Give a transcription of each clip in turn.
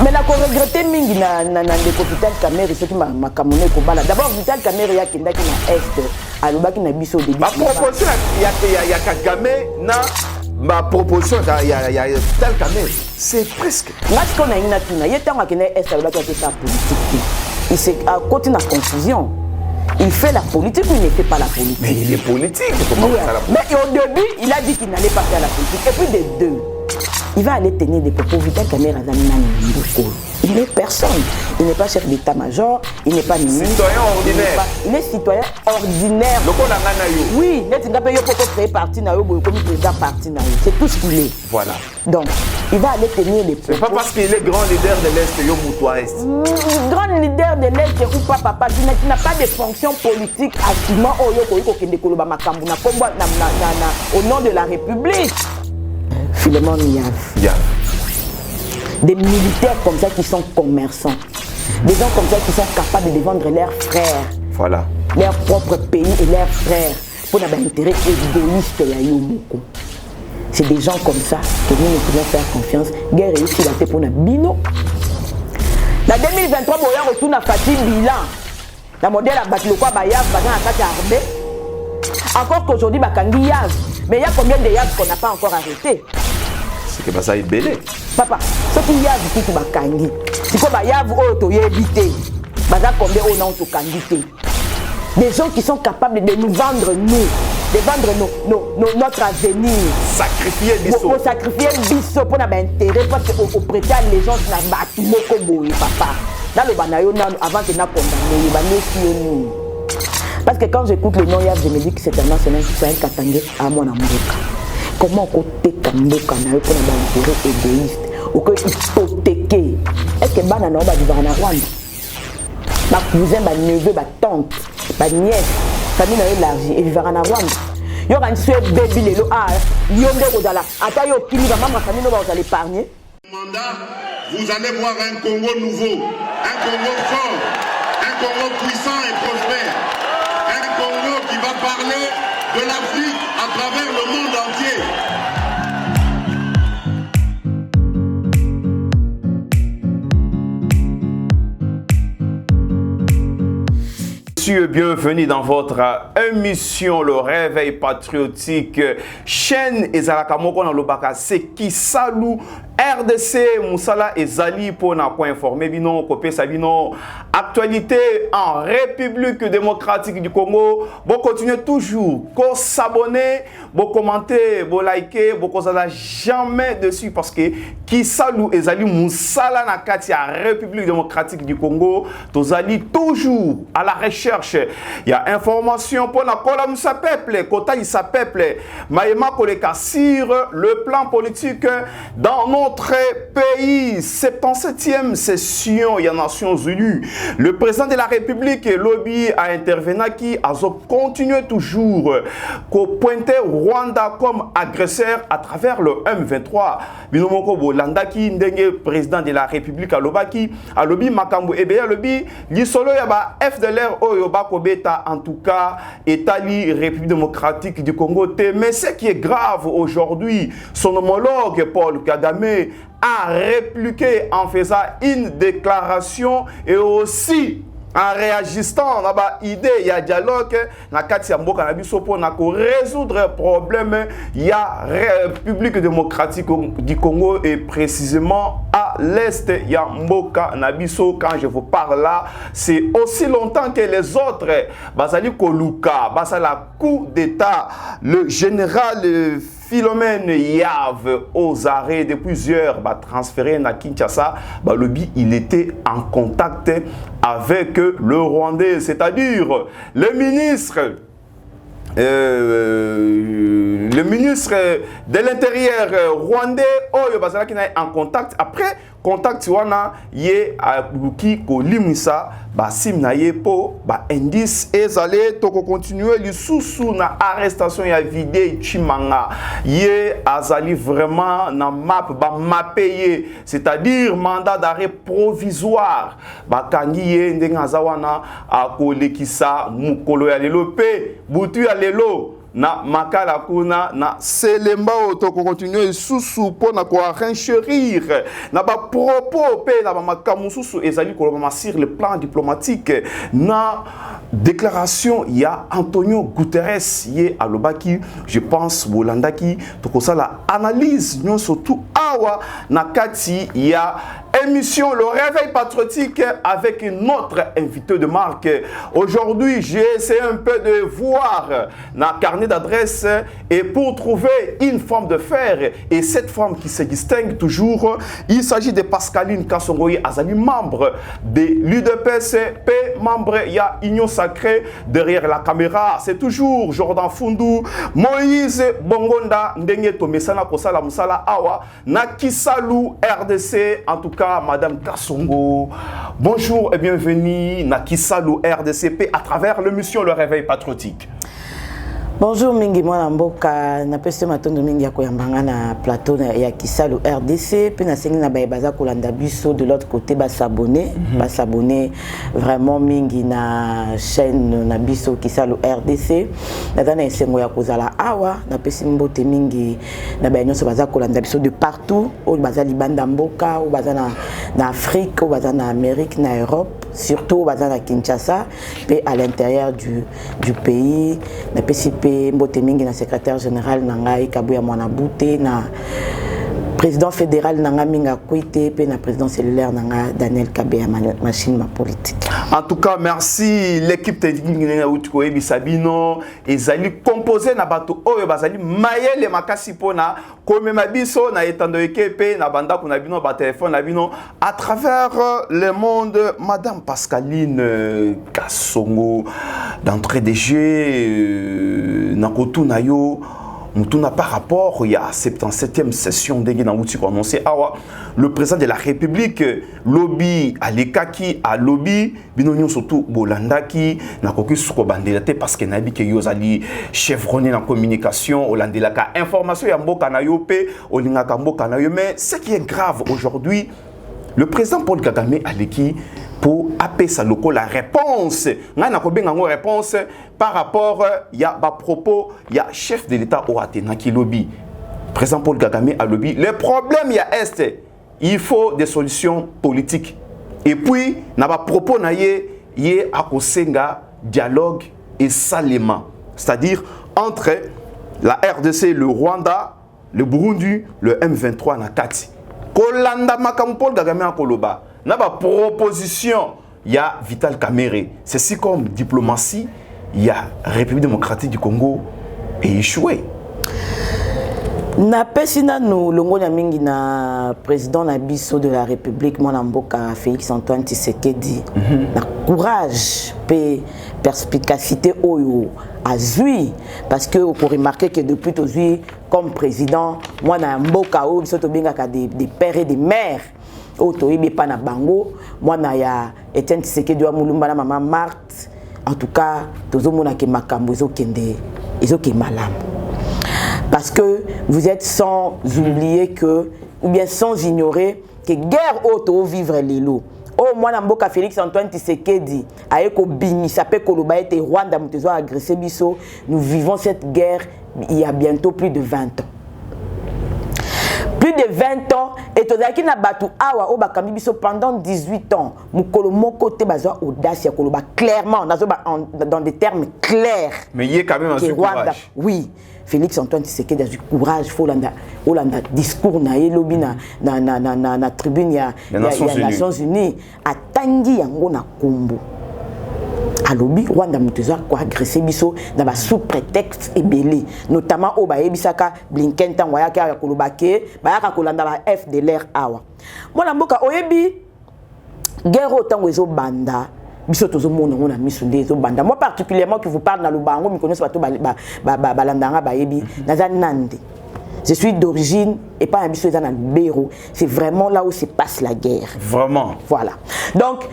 Mais la regretter mingi na Vital Kamerhe ce qui m'a camoné ko bala. D'abord Vital Kamerhe ya kenda ki na est alobaki na biso début. Ma proposition ya Kagame na ma proposition ya Vital Kamerhe c'est presque. Parce qu'on a une tuna, il temps que est alobaki que ça politique. Il s'est à côté de la confusion. Il fait la politique ou il ne fait pas la politique? Mais il est politique. Oui, mais au début, il a dit qu'il n'allait pas faire la politique. Et puis des deux, il va aller tenir des propos. Vital Kamerhe il n'est personne. Il n'est pas chef d'état-major. Il n'est pas ministre. Citoyen ordinaire. Il est citoyen ordinaire. Oui, il peut créer parti, comme président parti. C'est tout ce qu'il est. Voilà. Donc, il va aller tenir des propos. C'est pas parce qu'il est grand leader de l'Est, Yomoutoua Est. Grand leader de l'Est ou pas papa, tu n'as pas de fonction politique activement au nom de la République. Philemon Yav. Des militaires comme ça qui sont commerçants. Des gens comme ça qui sont capables de défendre leurs frères. Voilà. Leur propre pays et leurs frères. Pour avoir un intérêt égoïste. C'est des gens comme ça que nous pouvons faire confiance. Guerre réussie la tête pour notre bino. En 2023, on retourne à Fatih Bilan. La modèle a battu le quoi, Yav, encore qu'aujourd'hui, Bakangi Yav. Mais il y a combien de Yav qu'on n'a pas encore arrêté? C'est que ça est belé. Papa, ce qu'il y a du tout Bakangi. C'est quoi Yav auto éviter. Baza combien on a auto candidé. Des gens qui sont capables de nous vendre de vendre notre avenir. Sacrifier biso. Pour sacrifier biso pour avoir intérêt parce que prêter à les gens qui n'ont pas tout le papa. Dans le banayo avant que n'a condamné, parce que quand j'écoute le nom Yav, je me dis que c'est un national qui un Katangé à mon amour. Comment côté Kamboka n'a eu pour un intérêt égoïste ou que hypothéqué? Est-ce que Banana va vivre en Rwanda? Ma cousin, ma neveu, ma tante, ma nièce, famille n'a élargi et vivre en Rwanda. Il y aura un seul bébé, les lois, il y a un Rodala. Attends, il y a un maman, ma famille, nous allons l'épargner. Vous allez voir un Congo nouveau, un Congo fort, un Congo puissant et prospère, un Congo qui va parler de l'Afrique à travers le monde entier. Monsieur, bienvenue dans votre émission Le Réveil Patriotique. Chaîne Ezalakamoko dans le Baka, c'est qui salue RDC Moussala Ezali pour n'a pas informé bino copé sabino actualité en République démocratique du Congo. Bon continuez toujours, qu'on s'abonner, bon commenter, bon liker, bon qu'on jamais dessus parce que qui salue Ezali Moussala na katia République démocratique du Congo, tozali toujours à la recherche. Il y a information pour la colonne sa peuple, kota il sa peuple, maïma koleka sur le plan politique dans notre pays. 77e session des Nations Unies. Le président de la République lobby a intervenu qui a continué toujours qu'au pointer Rwanda comme agresseur à travers le M23. Binomoko Bolanda qui ndenge président de la République à lobaki a lobby makambo ebe a lobby lisolo yaba FDLR oyoba kobeta en tout cas État-li République démocratique du Congo. Mais ce qui est grave aujourd'hui, son homologue Paul Kagame a répliqué en faisant une déclaration et aussi en réagissant à l'idée, il y a dialogue, na kati ya mboka na biso pour résoudre problème, il y a République démocratique du Congo et précisément à l'est, il y a mboka na biso. Quand je vous parle là, c'est aussi longtemps que les autres. Basali Koluka, basala coup d'état, le général Philomène Yav aux arrêts de plusieurs transférés à Kinshasa, il était en contact avec le Rwandais, c'est-à-dire le ministre de l'intérieur rwandais Oyo Bazala qui est en contact. Après contact wana ye abuki ko limisa ba simnaye po ba indice ezale to ko continuer li sous na arrestation ya vidé chimanga ye azali vraiment na map ba mapeye, c'est-à-dire mandat d'arrêt provisoire ba kangi ye ndenga zawana a ko lekisa mukolo ya lelo pe butu ya lelo na makala kuna na selemba oto ko continuer susu pona ko renchérir na ba propos pe na ba makamu susu ezali ko ba sur le plan diplomatique na déclaration il y a Antonio Guterres yé alobaki je pense bolandaki to ko sala analyse nyon surtout awa na kati il y a émission Le Réveil Patriotique avec notre invité de marque. Aujourd'hui, j'ai essayé un peu de voir dans carnet d'adresse et pour trouver une forme de faire. Et cette forme qui se distingue toujours, il s'agit de Pascaline Kassongoye Azali, membre de l'UDPS, membre, il y a Union Sacrée derrière la caméra. C'est toujours Jordan Fundou, Moïse Bongonda, Ndenge Tomesana Kosala Musala Awa, Nakisalu RDC, en tout cas Madame Kassongo, bonjour et bienvenue à Kisalu RDCP à travers l'émission Le Réveil Patriotique. Bonjour Mingi Mwana Mboka, na pese matondo mingi ya koyambanga na plateau ya Kisalu RDC, puis na sengi na baza kolanda biso de l'autre côté ba s'abonner, vraiment mingi na chaîne na biso Kisalu RDC. Na dana esengo ya kozala awa, na pese mbote mingi na ba nyonso baza kolanda biso de partout, o baza libanda mboka, o baza na Afrique, o baza na Amérique, na Europe. Surtout à Kinshasa, et à l'intérieur du pays, na PCP Mbotemingi, na secrétaire général Nangai Kabuya Mwanabute, na président fédéral Nanga Minga Kouite, et na président cellulaire Nanga Daniel Kabeya machine ma politique. En tout cas, merci l'équipe technique de Sabino et Zali composé na bato oyo bazali mayele makasi pona comme mabiso na etando ekepe na banda kuna bino ba téléphone na bino à travers le monde. Madame Pascaline Kassongo d'entrée de jeu na kotu na yo Moutouna par rapport il y a 77e session d'Engue Naouti qui a annoncé le président de la République lobby à l'Ekaki à lobby binonyo surtout Bolandaki na koki suko bandelate parce que nabi ke yozali chevronné dans communication olandelaka information ya mboka na yo pe olingaka mboka na yo. Mais ce qui est grave aujourd'hui, le président Paul Kagame aleki pour appeler sa loco la réponse. N'a une réponse par rapport il y a ba propos il y a chef de l'État au Athéna qui lobby. Président Paul Kagame a lobby. Le problème il y a est il faut des solutions politiques. Et puis n'a pas propos na yé à kosenga dialogue et salement. C'est-à-dire entre la RDC, le Rwanda, le Burundi, le M23 na kati. Kolanda makam Paul Kagame a koloba. N'a pas proposition, il y a Vital Kamerhe. C'est comme diplomatie, il y a République démocratique du Congo et échoué. Na pesina no longo na mingi na président na biso de la République Mwana Mboka Félix Antoine Tshisekedi na courage pe perspicacité oyo azui parce que on peut remarquer que depuis aujourd'hui comme président Mwana Mboka o biso to bengaka des pères et des mères auto ibe pa na bango Mwana ya Etienne Tshisekedi wa Mulumba na maman Marthe. En tout cas tozomona ke makambo ezokende malamu. Parce que vous êtes sans oublier que, ou bien sans ignorer que guerre auto vivre les lots. Oh, moi, Mboka Félix Antoine Tshisekedi, Aeko Bini, Sapé Koloba et Rwanda, Moutezo a agressé Bisso. Nous vivons cette guerre il y a bientôt plus de 20 ans. Plus de 20 ans, et Tozaki na batu awa o bakambi biso pendant 18 ans. Mukolo moko te bazwa audace ya koloba clairement, dans des termes clairs. Mais il y a quand même un courage. Oui. Félix Antoine Tshisekedi a du courage, Olanda discours na yelobi na tribune ya Nations Unies atangi yango na kombo. Alobi Rwanda Mutezo ko agressé biso na ba sous prétexte ebelé, notamment o ba yebisaka Blinken tango ya ka kolobake ba ya kolanda ba FDLR awa. Mwana mboka oyebi guerre otango ezo banda biso tozo mona ngona misunde ezo banda. Moi particulièrement qui vous parle na lubango mi connais bato balandanga ba yebi naza nande. Je suis d'origine et pas un biso dans le Béro. C'est vraiment là où se passe la guerre. Vraiment. Voilà. Donc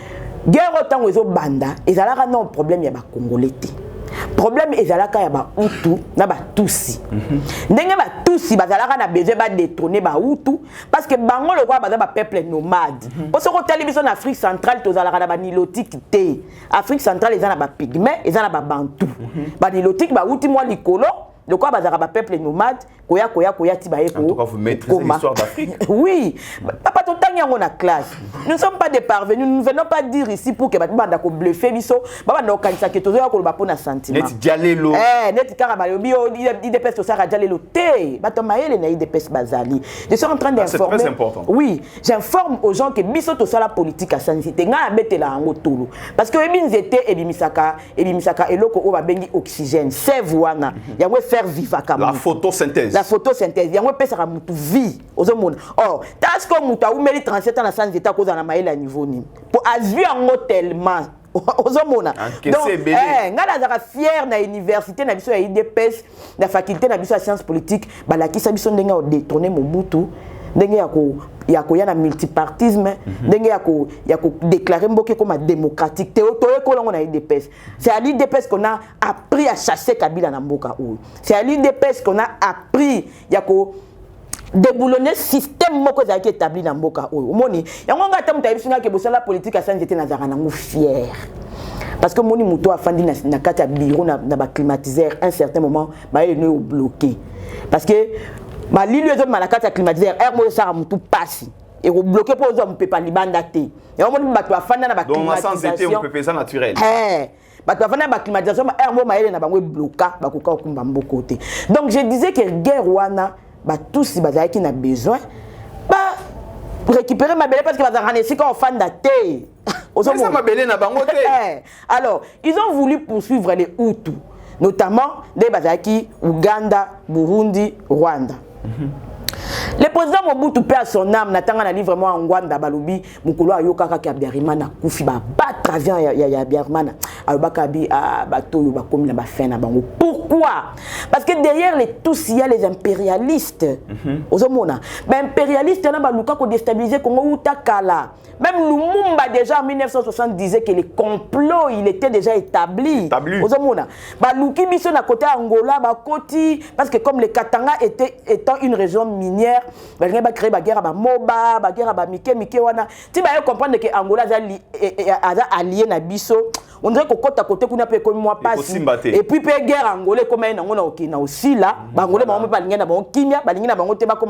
guerre autant aux banda et ça là non problème ya ba congolais. Problème ezalaka ya ba Hutu na ba Tutsi. Ndenge ba Tutsi bazalaka na besoin ba détrôner ba Hutu parce que bango le roi ba peuple nomade. Parce que tali biso na Afrique centrale tozalaka na ba nilotique té. Afrique centrale ezana ba pygmée, ezana ba Bantu. Ba nilotique ba Hutu moi likolo de quoi bazara ba peuple nomade koya ti baye ko. En tout cas, vous maîtrisez l'histoire d'Afrique. Oui, papa tout temps yango na classe. Nous ne sommes pas des parvenus, nous ne venons pas dire ici pour que banda ko bluffer biso, baba na kanisa ke tozo ya ko ba pona sentiment. Net dialelo. Net karaba yobi il dépêche to sara dialelo té, bato maele na il dépêche bazali. Je suis en train d'informer. C'est très important. Oui, j'informe aux gens que biso to sala politique à sancité nga betela ngo tolo. Parce que ebinzete ebimisaka eloko o ba bengi oxygène, sève wana. Yango faire vivre comme la photosynthèse. La photosynthèse. Yango pesa ka mutu vie aux hommes. Or, tas ko mutu a umeli 37 ans na sans état cause na maela niveau ni. Pour azu yango tellement aux hommes. Donc, nga la fier na université na biso ya IDPS, na faculté na biso ya sciences politiques, ba la ki sa biso ndenga o détourner Mobutu, ndenga ya ko ya na multipartisme, ndenga ya ko déclarer Mboké comme démocratique. Théotoé ko longo na IDPS. C'est à l'IDPS qu'on a appris à chasser Kabila na mboka ou. C'est à l'IDPS qu'on a appris ya ko déboulonner système moko za ki établi na mboka ou. Omoni, yango nga tamu tayisinga ke bosala politique à sans été nazara na ngu fier. Parce que moni muto afandi na kati ya bureau na ba climatiseur un certain moment ba il est bloqué. Parce que ma ligne de malakati ya climatiseur air mo sara mutu passi et ko bloquer pour aux hommes peut pas libanda té. Et on moni bato afanda na ba climatisation. Donc sans été on peut faire ça naturel. Bato afanda na ba climatisation air mo maele na bango bloquer ba koka okumba mboko té. Donc je disais que guerre wana ba tous si bazaki na besoin ba récupérer ma belle parce que bazarane si quand fanda té. Ça m'a belé na bango té. Alors, ils ont voulu poursuivre les Hutus, notamment des Bazaki, Ouganda, Burundi, Rwanda. Le président Mobutu perd son âme, n'attend un livre vraiment en Rwanda, Balubi, Mukolo Ayokaka qui a Biarimana, Koufi, battre avion, ya Biarimana, Alobakabi, Bato, Yobakomi, la Bafena, Bango. Pourquoi? Parce que derrière les tous, il y a les impérialistes. Aux hommes, mais impérialistes, il y a qui ont déstabilisé Congo ou Takala. Même Lumumba, déjà en 1960, disait que le complot, il était déjà établi. Aux hommes, Luki Biso, à côté Angola, Bakoti, parce que comme le Katanga étant une région minière, il va créer la guerre à Moba, la guerre à Mike, tu vas comprendre que Angola est allié à Biso. On dirait qu'au côté à côté, qu'on a pu comme moi passer. Et puis, la guerre angolaise, comme on a aussi là, Angolais, on pas l'ingénieur, on kimia, l'ingénieur, on te comme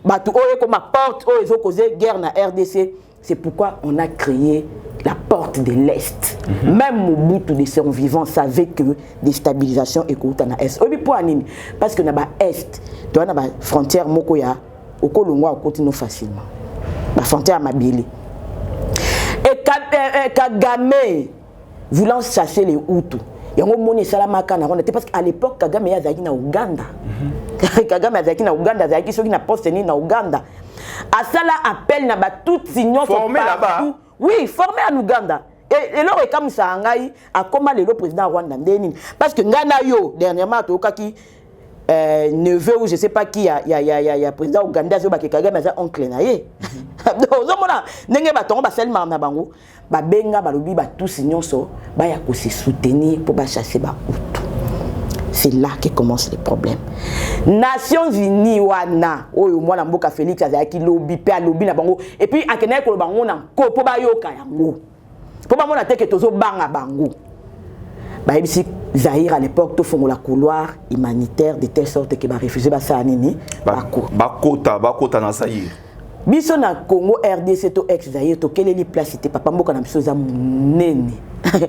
ma porte, ils ont causé guerre na RDC. C'est pourquoi on a créé la porte de l'Est. Même Mobutu de son vivant savait que déstabilisation est courte na Est. Parce que na ba Est, tu as na frontière mokoya, au Kolongwa au continent facilement. La frontière mabili. Et Kagame voulant chasser les Hutus. Yango moni salamaka na ronde parce qu'à l'époque Kagame yazaki na Uganda. Kagame yazaki na Uganda, yazaki soki na poste ni na Uganda. À ça là appel na ba toute signaux formé là-bas. Oui, formé en Uganda. Et là comme ça ngai a comment le président Rwanda ndeni parce que ngana yo dernièrement to kaki neveu ou je sais pas qui ya président Uganda zo ba Kagame za oncle na ye. Donc zomona ndenge ba tongo ba seulement na bango ba benga ba lobi ba tous signaux so ba ya ko se soutenir pour ba chasser ba Hutu. C'est là que commencent les problèmes. Nations Unies wana oyo mwana mboka Félix azaki lobby pe lobby na bango et puis akena ko bango na ko po ba yoka yango. Po ba mona teke tozo banga bango. Ba ebisi Zaïre à l'époque to fongo la couloir humanitaire de telle sorte que ba réfugiés ba sa nini ba kota na Zaïre. Biso na Congo RDC to ex Zaïre to keleli place c'était papa mboka na biso za munene.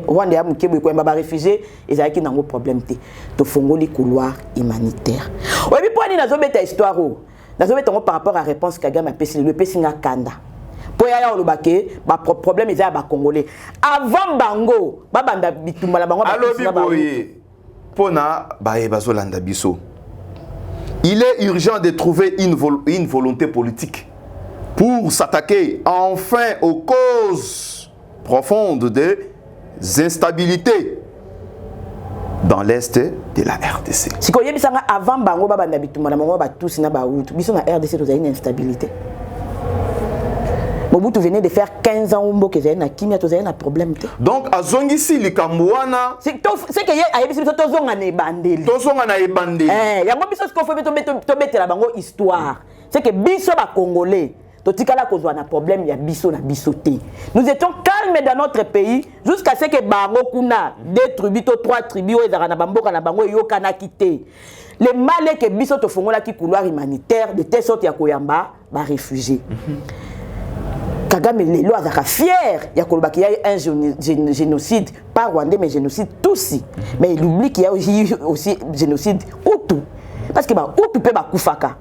Rwanda ya mukebe ko ba réfugiés ezaki nango problème te to fongoli couloir humanitaire. Oyebi poni nazo beta histoire o nazo beta par rapport à réponse Kagame a pesi le pesinga kanda po ya olobake ba problème ezaya ba congolais avant bango ba banda bitumba la bango ba alobi boye pona ba e bazolanda biso. Il est urgent de trouver une volonté politique pour s'attaquer enfin aux causes profondes des instabilités dans l'est de la RDC. Si vous avez avant bango baba na bituma na bango ba tous na ba Hutu, biso na RDC vous avez une instabilité. Mobutu venait de faire 15 ans umbo que avez na kimia vous avez un problème. Donc azongisi likamwana c'est que ayebi biso tozonga na ebandeli. Tozonga na ebandeli. Yango biso ce qu'on fait to mettre bango histoire. C'est que biso ba congolais totikala kozwa na problème ya biso na biso te. Nous étions calme dans notre pays jusqu'à ce que bango kuna 2 tribus ou 3 tribus ezaka na bamboka na bango yokana kité. Le mal est que biso to fongola ki couloir humanitaire de telle sorte ya koyamba ba réfugiés. Kagame lelo azaka fier ya koloba qu'il y a eu un génocide pas rwandais mais génocide Tutsi. Mais il oublie qu'il y a aussi génocide Hutu. Parce que Hutu peut ba kufaka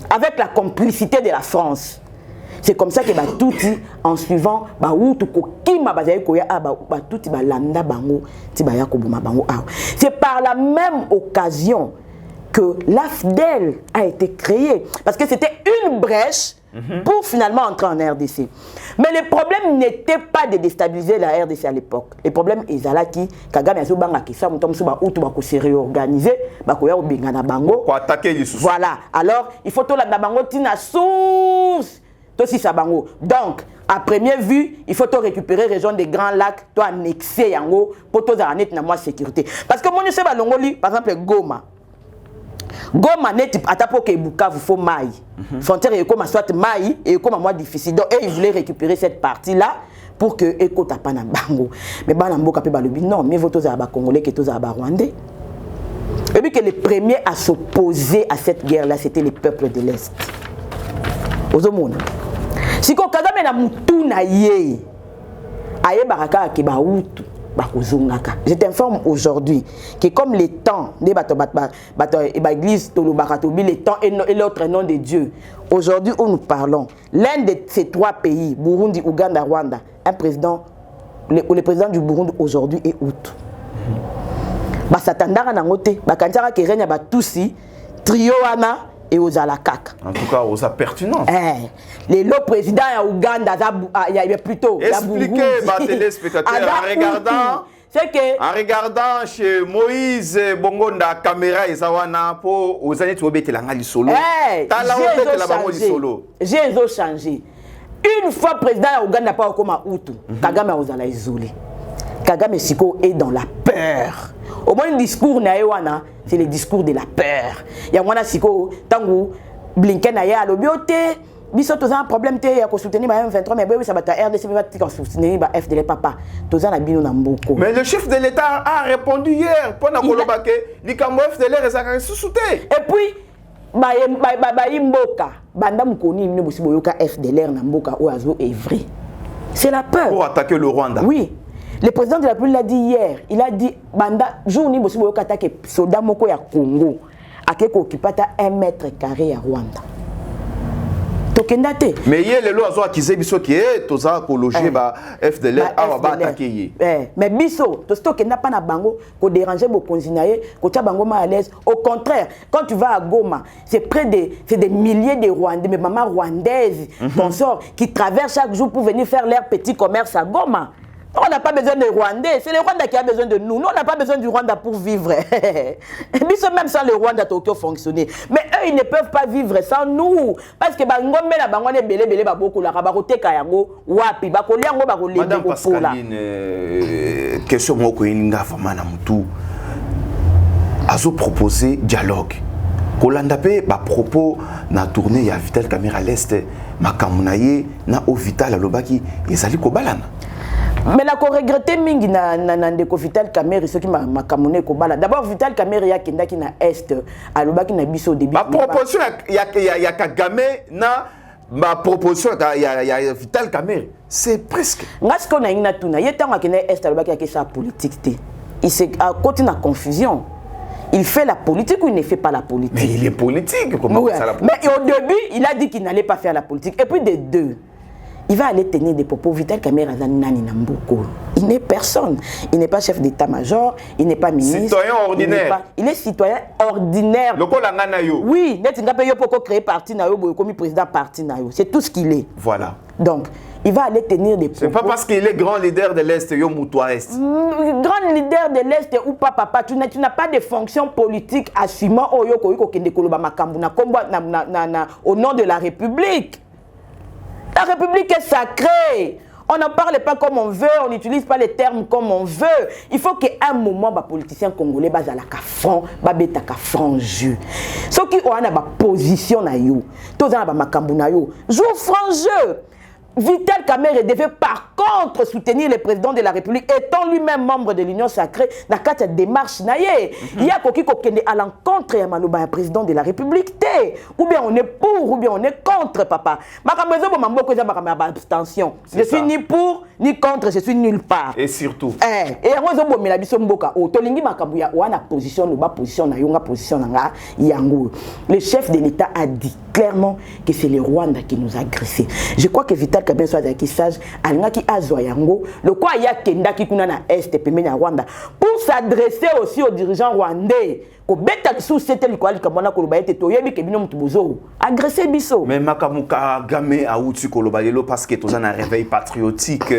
avec la complicité de la France. C'est comme ça que Tutsi, en suivant, c'est par la même occasion que l'AFDEL a été créée. Parce que c'était une brèche pour finalement entrer en RDC. Mais le problème n'était pas de déstabiliser la RDC à l'époque. Le problème est que Kagame a se réorganiser, voilà. Alors, il faut que la bango tina source. Donc, à première vue, il faut récupérer la région des Grands Lacs, annexer yango pour la sécurité. Parce que moi, je sais par exemple, Goma. Goma net atapo ke Bukavu faut maï. Frontière et comme soit maï et comme moi difficile. Donc, ils voulaient récupérer cette partie-là pour que Eko tapana bango. Mais bana mboka pe balobi non, mais voto za ba congolais que tous za ba rwandais. Et puis que les premiers à s'opposer à cette guerre-là, c'était les peuples de l'Est. Ozomona. Si Kagame na mutu na ye aye baraka ke ba utu ba kozongaka. Je t'informe aujourd'hui que comme les temps des bato église tolobaka tobi les temps et l'autre nom de Dieu. Aujourd'hui où nous parlons, l'un de ces 3 pays, Burundi, Ouganda, Rwanda, le président du Burundi aujourd'hui est Hutu. Ba satandara na ngote, ba kanjara ke renya ba Tutsi, trio wana et aux alakak. En tout cas, aux pertinences. Le président à Ouganda, il y a plutôt. Expliquez, les téléspectateurs, en regardant chez Moïse Bongonda, caméra et Zawana, pour aux années où il a solo. J'ai changé. Une fois président à Ouganda, pas comme à Hutu, Kagame a osé isolé. Kagame Siko est dans la peur. Au moins, le discours c'est le discours de la peur. Il y a un Siko, tangu Blinken a ya l'obioté, biso tous un problème té ya ko soutenir ba M23 mais oui ça va ta RDC va te soutenir ba FDL papa. Tous un bino na mboko. Mais le chef de l'État a répondu hier pour na kolobake, likambo FDL ezaka soutien. Et puis ba imboka, banda mukoni mne bosi boyoka FDL na mboka oazo est vrai. C'est la peur. Pour attaquer le Rwanda. Oui. Le président de la République l'a dit hier. Il a dit banda jouni bosi boyoka attaquer soldat moko ya Congo. Akeko occupata 1 mètre carré à Rwanda. Mais hier les lois ont accusé biso qui est toza ko loger ba FDL a ba attaquer. Mais biso to stock n'a pas na bango ko déranger bo konzinaye ko tia bango ma à l'aise. Au contraire, quand tu vas à Goma, c'est des milliers de Rwandais, mais mamans rwandaises, consorts qui traversent chaque jour pour venir faire leur petit commerce à Goma. On n'a pas besoin des Rwandais, c'est le Rwanda qui a besoin de nous. Nous, on n'a pas besoin du Rwanda pour vivre. Même sans le Rwanda, Tokyo fonctionner. Mais eux, ils ne peuvent pas vivre sans nous. Parce que Madame Pascaline, question moko inga famana mutu. Azo proposer dialogue. Kolanda pe ba propos na tournée ya Vital Kamerhe à l'est makamunaye na au Vital alobaki ezali kobalana. Mais la regretté mingi na ndeko Vital Kamerhe ce qui m'a kamone ko bala. D'abord Vital Kamerhe ya kenda ki na est alobaki na biso au début. Ma proposition ya Kagame na ma proposition ya Vital Kamerhe c'est presque. Ngasko na ina tuna yetanga ki na est alobaki ya sa politique té. Il se continue la confusion. Il fait la politique ou il ne fait pas la politique? Mais il est politique, comment ça la politique? Mais au début, il a dit qu'il n'allait pas faire la politique. Et puis de deux, il va aller tenir des propos. Vital Kamerhe Nani Namboko. Il n'est personne. Il n'est pas chef d'état-major, il n'est pas ministre. Citoyen ordinaire. Il est citoyen ordinaire. Oui, il peut créer parti, comme président parti. C'est tout ce qu'il est. Voilà. Donc, il va aller tenir des propos. C'est pas parce qu'il est grand leader de l'Est, Yomoutoua Est. Grand leader de l'Est ou pas, papa, tu n'as pas de fonction politique assumant au nom de la République. La République est sacrée. On n'en parle pas comme on veut, on n'utilise pas les termes comme on veut. Il faut qu'à un moment, les politiciens congolais basent à la franc, bêta franc jeu. Ceux qui ont une position na yo, tous ont une makambu na yo, joue franc jeu. Vital Kamerhe devait par contre soutenir le président de la République, étant lui-même membre de l'Union sacrée, dans la démarche naïe. Il y a quelqu'un qui est à l'encontre de Maloba, président de la République. Ou bien on est pour, ou bien on est contre, papa. Abstention. Je suis ni pour, ni contre, je suis nulle part. Et surtout. Et le chef de l'État a dit clairement que c'est le Rwanda qui nous a agressés. Je crois que Vital Kamerhe soit qui sage, qui a Zoyango, le quoi il y a Kenda qui kuna na Est et Rwanda, pour s'adresser aussi aux dirigeants rwandais. Agressé biso. Mais Makamuka Game a outu kolobalelo parce que tu as un réveil patriotique.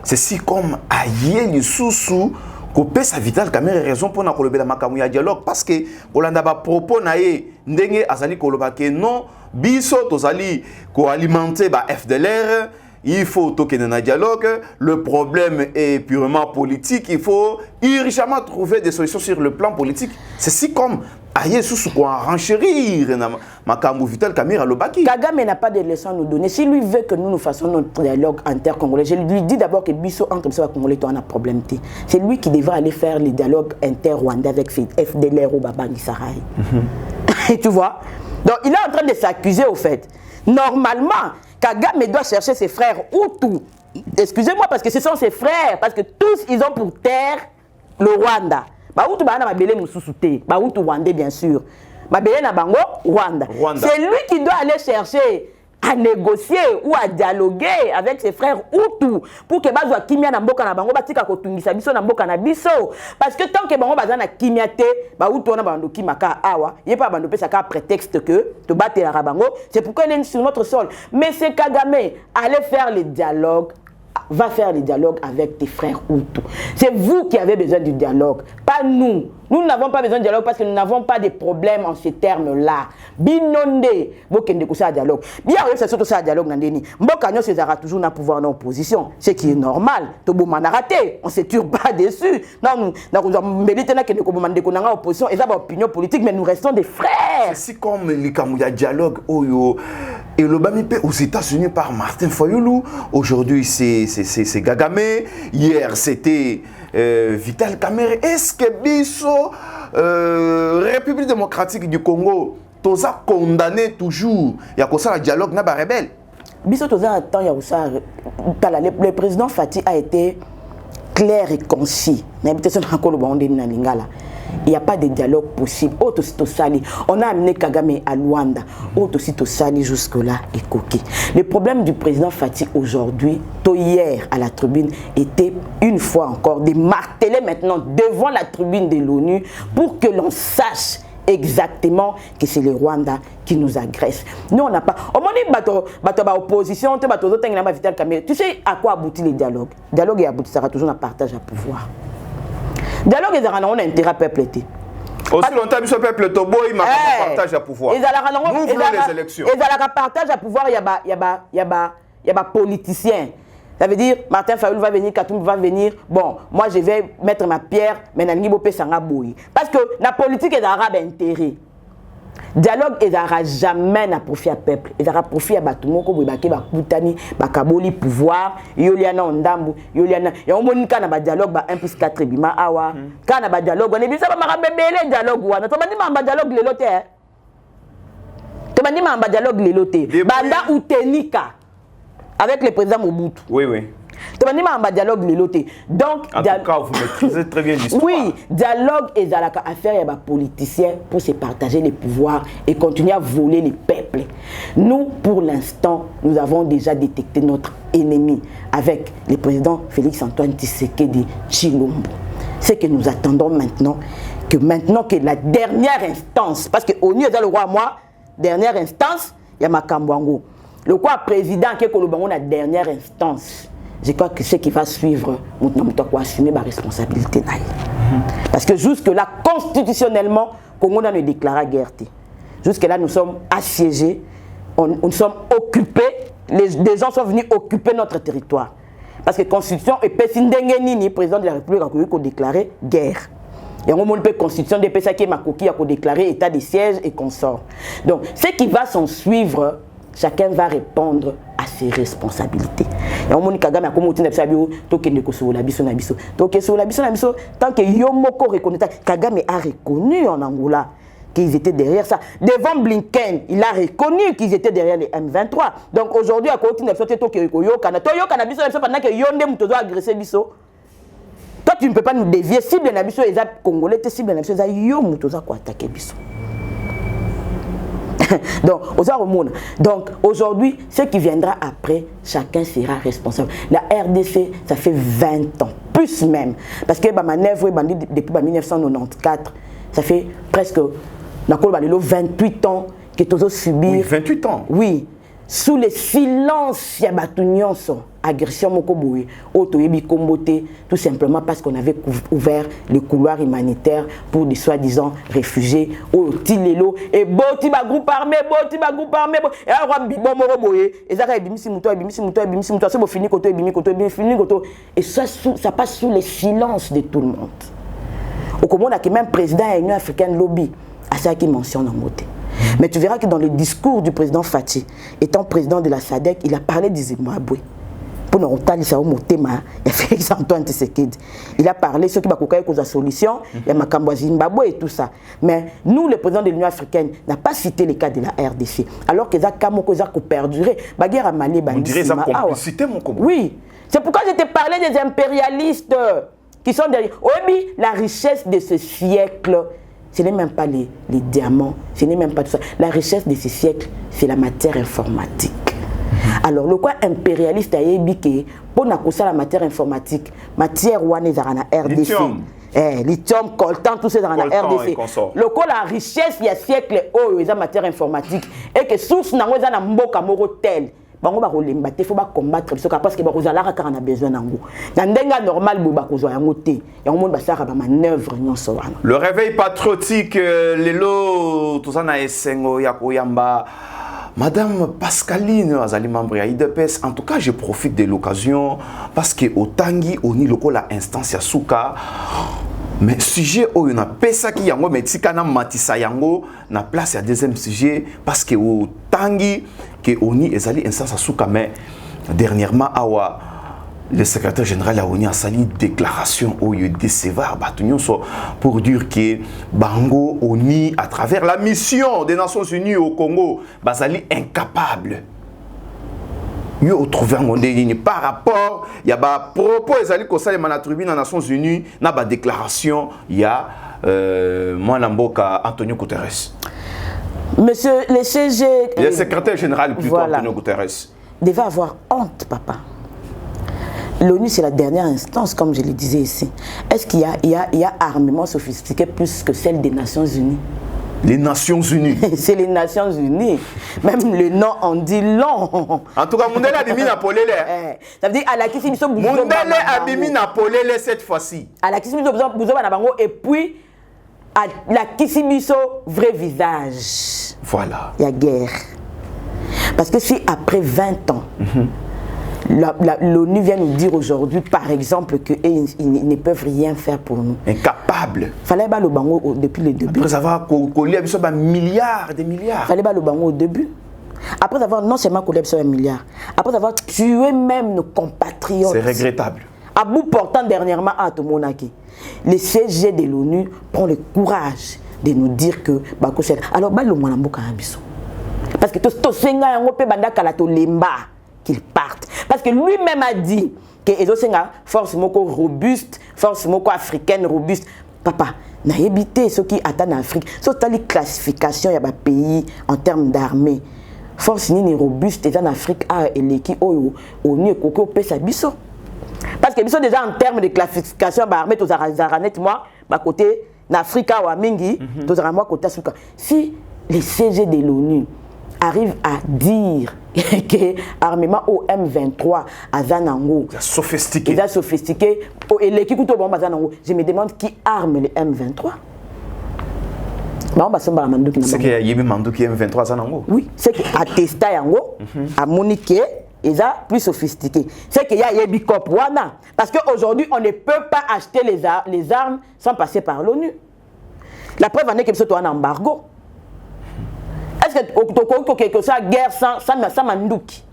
C'est si comme aïe les sous-sous. Kopé sa Vital Kamerhe raison pour na kolobela makamu ya dialogue parce que kolanda ba propos na ye ndenge azali kolobake non biso tozali ko alimenter ba FDLR. Il faut tourner dans le dialogue. Le problème est purement politique. Il faut urgemment trouver des solutions sur le plan politique. C'est si comme aïe sous quoi renchérir Makamou Vital Kamerhe Lobaki. Kagame n'a pas de leçons à nous donner. Si lui veut que nous fassions notre dialogue inter-congolais, je lui dis d'abord que Bisso entre les Congolais, on a un problème. C'est lui qui devrait aller faire les dialogues inter-rwandais avec FDLR ou Babangi Sarai. Et tu vois? Donc il est en train de s'accuser au fait. Normalement, Kagame doit chercher ses frères Hutu. Excusez-moi parce que ce sont ses frères, parce que tous ils ont pour terre le Rwanda. Hutu ba na mabele mususuté, Hutu rwandais bien sûr. Mabele na bango Rwanda. C'est lui qui doit aller chercher à négocier ou à dialoguer avec ses frères Hutu pour que bazwa kimia na mboka na bango batika ko tungisa biso na mboka na biso parce que tant que bango bazana na kimia te Hutu na bando kimaka awa yepa bando pesa ka prétexte que to battre la bango c'est pourquoi il est sur notre sol mais c'est Kagame allez faire le dialogue va faire le dialogue avec tes frères Hutu. C'est vous qui avez besoin du dialogue, pas nous. Nous n'avons pas besoin de dialogue parce que nous n'avons pas de problème en ces termes-là. Binonde, bokende ko sa dialogue. Bien c'est surtout ça dialogue nandeni. Mboka nyo César toujours na pouvoir en opposition, ce qui est normal. To bo raté, on se tue pas dessus. Non, nous mérite na kende ko bomande ko na opposition et ça ba opinion politique mais nous restons des frères. C'est comme le dialogue oyo et le Bamipe aux États-Unis par Martin Fayulu. Aujourd'hui c'est Kagame. Hier c'était Vital Kamerhe. Est-ce que Bisso République démocratique du Congo toza condamné toujours ya ko ça dialogue na ba rebelle Bisso toza attend ya ça le président Fati a été clair et concis. Il n'y a pas de dialogue possible. On a amené Kagame à Luanda. Jusque-là et coqué. Le problème du président Fati aujourd'hui, hier à la tribune, était une fois encore de marteler maintenant devant la tribune de l'ONU pour que l'on sache exactement que c'est le Rwanda qui nous agresse. Nous, on n'a pas... Au moment où opposition, tu sais à quoi aboutit le dialogue? Le dialogue est abouti, ça sera toujours un partage à pouvoir. Dialogue est un intérêt peuple. Aussi longtemps que ce peuple tobo, il m'a partage à pouvoir. Nous voulons les élections. Et dans la partage à pouvoir, il y a des politiciens. Ça veut dire, Martin Fayulu va venir, Katoum va venir. Bon, moi je vais mettre ma pierre, mais Nangi Bopé Sanga Boui. Parce que la politique est arabe intérêt. Dialogue est arabe jamais n'a profit à peuple. Il aura profit à Batumoko, Bibaki, Bakutani, Bakaboli, pouvoir, Yoliana Ondambu, Yoliana. Et on monte quand on a dialogue, 1 plus 4, Bima Awa. Quand on a dialogue, on est bien ça, on va bébé dialogue. On a dialogue, les lotés. Tu m'as dit, on a dialogue, les lotés. Banda ou Tenika. Avec le président Mobutu. Oui, oui. Tu m'as dit, on a dialogue, les lotés. Donc, en tout cas, vous maîtrisez très bien l'histoire. Oui, dialogue est dans la affaire, il y a des politiciens pour se partager les pouvoirs et continuer à voler les peuples. Nous, pour l'instant, nous avons déjà détecté notre ennemi avec le président Félix-Antoine Tshisekedi Tshilombo. C'est que nous attendons maintenant que la dernière instance, parce qu'au lieu de le roi, moi, dernière instance, il y a Makambwango. Le roi président qui est la dernière instance. Je crois que ce qui va suivre, nous devons assumer ma responsabilité. Parce que jusque-là, constitutionnellement, Congo n'a pas déclaré guerre. Jusque-là, nous sommes assiégés, nous sommes occupés, les gens sont venus occuper notre territoire. Parce que la Constitution est le président de la République a déclaré guerre. Et on a une constitution de PSA qui a déclaré état de siège et consort. Donc, ce qui va s'en suivre, chacun va répondre à ses responsabilités. Et on Kagame a comme outil n'absabio tokende ko sur la biso na biso. Donc sur la biso na biso tant que Yomoko reconnaît Kagame a reconnu en Angola qu'ils étaient derrière ça. Devant Blinken, il a reconnu qu'ils étaient derrière les M23. Donc aujourd'hui à côté n'absabio tokende yokana to yokana biso pendant que Yonde mutozo agresser biso. Toi tu ne peux pas nous dévier cible na biso les Congolais te cible na biso za yo mutozo ko attaquer biso. Donc aujourd'hui, ce qui viendra après, chacun sera responsable. La RDC, ça fait 20 ans, plus même. Parce que ma manœuvre depuis 1994, ça fait presque 28 ans que tu as subi. Oui, 28 ans. Oui. Sous le silence, il y a agression mokoboui, auto-yebi-komboté, tout simplement parce qu'on avait ouvert le couloir humanitaire pour des soi-disant réfugiés, au Tilelo, et boti ba groupe armé, et alors bon moroboye, et ça ebimisi muto, c'est bon fini koto, et ça passe sous le silence de tout le monde. Au Congo, on a même président de l'Union africaine lobby, à ça qui mentionne en moté. Mais tu verras que dans le discours du président Fathi, étant président de la SADC, il a parlé du Zimbabwe. Pour nous entendre ça au motema, il a fait Antoine Tshisekedi. Il a parlé ceux qui va coquer la solution, il y a Makambo Zimbabwe et tout ça. Mais nous, le président de l'Union africaine, n'a pas cité les cas de la RDC. Alors que ça a perduré. Baguerre à Mali, on dirait ça complicité, mon Congo. Oui, c'est pourquoi je t'ai parlé des impérialistes qui sont derrière. Oui, la richesse de ce siècle. Ce n'est même pas les diamants, ce n'est même pas tout ça. La richesse de ce siècle, c'est la matière informatique. Alors, le quoi impérialiste a ébiqué pour la matière informatique, matière ouane na RDC. Lithium. Lithium, coltan, tout ça dans la RDC. Le quoi la richesse il y a siècle où il y a matière informatique et que source n'a pas mboka moro tel. Bango ba rolemba te faut ba combattre parce que ba kozala ka na besoin nango. Na ndenga normal bo ba kozwa yango te. Ya monde ba sara ba manœuvre nyonso wana. Le réveil patriotique lelo tout ça na esengo ya koyamba. Madame Pascaline Azali membre ya IDPS, en tout cas je profite de l'occasion parce que au Tangi oni loko la instance ya suka. Mais sujet où il y a pesa qui yango mais tikana matisa yango na place ya deuxième sujet parce que au Tangi que oni ezali instance asuka mais dernièrement awa le secrétaire général a oni a sali déclaration où il décevoir batunyo so pour dire que bango oni à travers la mission des Nations Unies au Congo bazali incapable yo trouver un monde par rapport il y a ba propos ezali ko sali na tribune des Nations Unies na ba déclaration il y a mwana mboka Antonio Guterres. Monsieur le CG le secrétaire général plutôt voilà. Antonio Guterres devait avoir honte papa. L'ONU c'est la dernière instance comme je le disais ici. Est-ce qu'il y a armement sophistiqué plus que celle des Nations Unies? Les Nations Unies. C'est les Nations Unies. Même le nom en dit long. En tout cas, Mundele a bimi Napolele. Ça veut dire à la Kissi Biso Bouzo. Mundele a bimi Napolele cette fois-ci. À la Kissi Biso Bouzo Banabango et puis à la Kissi Biso vrai visage. Voilà. Il y a guerre. Parce que si après 20 ans, l'ONU vient nous dire aujourd'hui, par exemple, qu'ils ne peuvent rien faire pour nous. Incapable. Fallait pas le bango depuis le début. Après avoir collé un milliard, des milliards. Fallait pas le bango au début. Après avoir non seulement collé un milliard, après avoir tué même nos compatriotes. C'est regrettable. À bout portant dernièrement à Tomonaki, le CG de l'ONU prend le courage de nous dire que alors bah le mwana mboka abiso. Parce que to senga yango pe banda kala to lemba qu'il parte. Parce que lui-même a dit que ezosenga force moko robuste, force moko africaine robuste. Papa, na yebité ce qui attend en Afrique. So tali classification ya ba pays en termes d'armée. Force ni robuste en Afrique a eleki oyo oni koko pesa biso. Parce que biso déjà en termes de classification ba armée to zaranet moi ba côté n'Afrique wa mingi to zaramwa côté suka. Si les CG de l'ONU arrive à dire que l'armement au M23 à Zanango est sophistiqué. Et l'équipe de Zanango, je me demande qui arme le M23. C'est qu'il y a Yébi Mandouki M23 Zanango. Oui, c'est qu'il a testé Yango, à Monique, et ça plus sophistiqué. C'est qu'il y a Yébi Kopwana. Parce qu'aujourd'hui, on ne peut pas acheter les armes sans passer par l'ONU. La preuve en est que c'est un embargo. Est-ce que tu as quelque chose guerre sans Mandouki?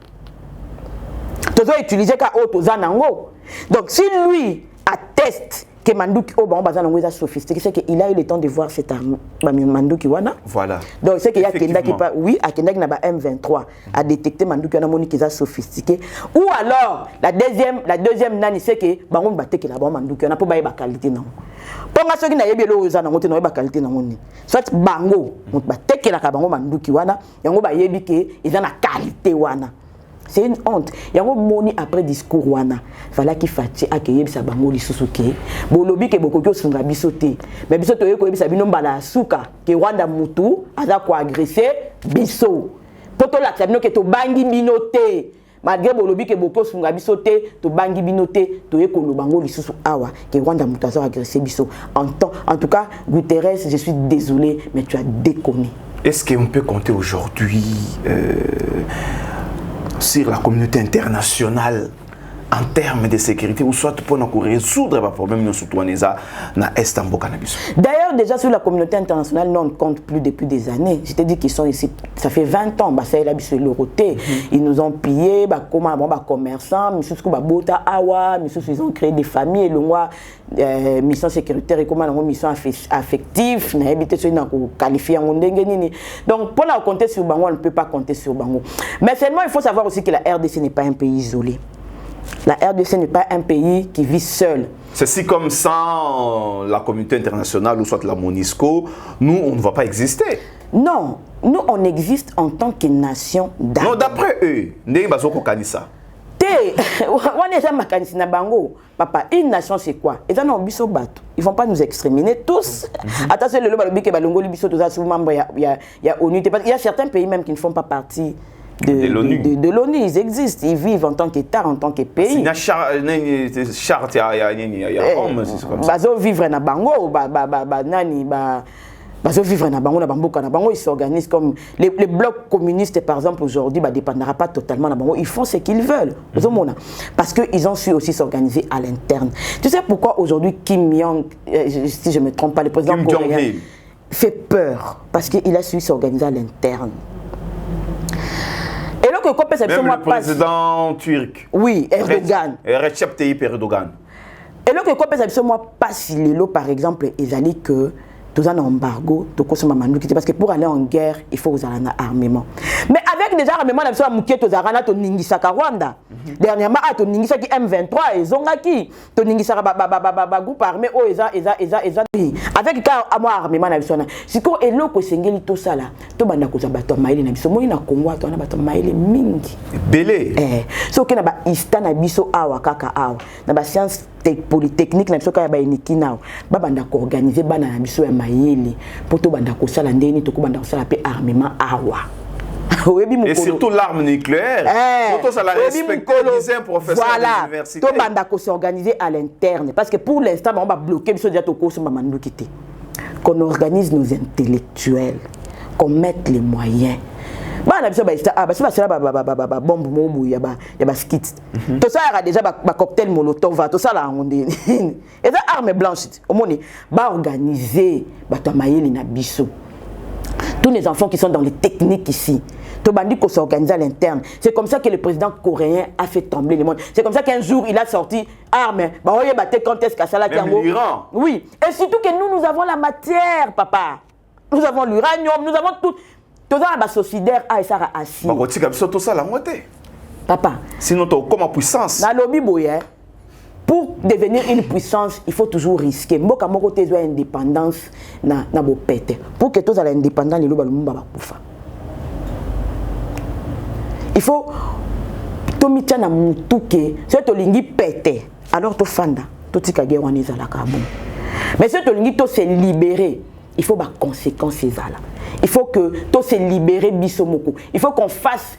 Tozo utiliser ka auto zanango. Donc si lui atteste que Manduki oh bon bazan est sophistiqué, c'est qu'il a eu le temps de voir cette arme Manduki wana. Voilà. Donc c'est qu'il y a Kenda qui pas oui, à Kenda qui n'a pas M23 a détecté Manduki wana moni qui est sophistiqué. Ou alors la deuxième nani c'est que bango batte que la bombe Manduki wana pour ba qualité non. Pour nga soki na yebi lo zana ngote no ba qualité non ni. Soit bango batte que la bango Manduki wana yango ba yebi que ils ont la qualité wana. C'est une honte. Il y a un moni après discours wana. Fallait qu'il fasse accueillir sa bango li susuke. Bolobi ke bokoko sunga bisote. Mais bisote yo ko yebisa bino mbala suka ke Rwanda mutu aza ko agresser biso. Poto la bino ke to bangi binote. Malgré bolobi ke bokoko sunga bisote, to bangi binote, to yeko lo bango li susu awa ke Rwanda mutu aza agresser biso. En tout cas, Guterres, je suis désolé, mais tu as déconné. Est-ce qu'on peut compter aujourd'hui sur la communauté internationale en termes de sécurité ou soit pour nous résoudre les problèmes nous surtout dans l'Est en Cannabis. D'ailleurs, déjà sur la communauté internationale, nous on ne compte plus depuis des années. Je t'ai dit qu'ils sont ici, ça fait 20 ans, ça là sur l'Euroté. Ils nous ont pillés, comment commerçants, ils ont créé des familles, et mission sécuritaire et comment mission affective, qualifié en donc pour la compter sur Bango, on ne peut pas compter sur Bango. Mais seulement il faut savoir aussi que la RDC n'est pas un pays isolé. La RDC n'est pas un pays qui vit seul. C'est comme sans la communauté internationale ou soit la MONUSCO, nous on ne va pas exister. Non, nous on existe en tant que nation d'abord. Non, d'après eux, papa, une nation c'est quoi? Ils ne vont pas nous exterminer tous. Attention, il y a certains pays même qui ne font pas partie de l'ONU, ils existent, ils vivent en tant qu'État, en tant que pays. Il y a charte, vivre na bango, vivre na bango, ils s'organisent comme les blocs communistes par exemple aujourd'hui, ne dépendra pas totalement de bango, ils font ce qu'ils veulent. Parce qu'ils ont su aussi s'organiser à l'interne. Tu sais pourquoi aujourd'hui Kim Jong, si je ne me trompe pas, le président coréen fait peur parce qu'il a su s'organiser à l'interne. Même le président turc. Oui, Erdogan. Recep Tayyip Erdogan. Et là, que moi pas si l'élo par exemple, ils allaient que tous un embargo, parce que pour aller en guerre, il faut vous avoir un armement. Mais avec déjà armement, il faut que tu ningisa Rwanda. Dernièrement, tu ningisa qui M23 et Zongaki, tu ningisa groupe armé oh avec moi armement na bisona. Siko eloko sengeli to sala, to banda ko za bato maile na biso, moi na Congo to na bato maile mingi. Belé. So que na ba ista na biso awa kaka awa. Na ba science polytechnique na biso ka ba iniki nao. Ba banda ko organiser bana na biso ya maile, pour to banda ko sala ndeni to ko banda ko sala pe armement awa. Et surtout l'arme nucléaire. Surtout ça la respecter, disait un professeur de l'université. Tout le monde s'organiser à l'interne. Parce que pour l'instant, on va bloquer qu'on organise nos intellectuels, qu'on mette les moyens. Tout ça a déjà un cocktail molotov, tout ça là on dit. Et ça arme blanche, au moins va organiser tous les enfants qui sont dans les techniques ici. Tobandi qu'on s'organise à l'interne. C'est comme ça que le président coréen a fait trembler le monde. C'est comme ça qu'un jour il a sorti armes. Quand est-ce que ça l'a l'Iran. Oui. Et surtout que nous avons la matière, papa. Nous avons l'uranium, nous avons tout. Tout ça la sociétaire a et ça a assis. Tout ça la moitié. Papa. Sinon tu comme puissance. Dans lobby boyer. Pour devenir une puissance, il faut toujours risquer. Mboka moko te zwa indépendance na bo pete. Pour que tous soient indépendants, les loba lumba ba kufa. Il faut tomitia na mutuke, c'est to lingi pete. Alors to fanda, to tika gewani za la kabou. Mais c'est to lingi to se libérer. Il faut ba conséquences ezala. Il faut que to se libérer biso moko. Il faut qu'on fasse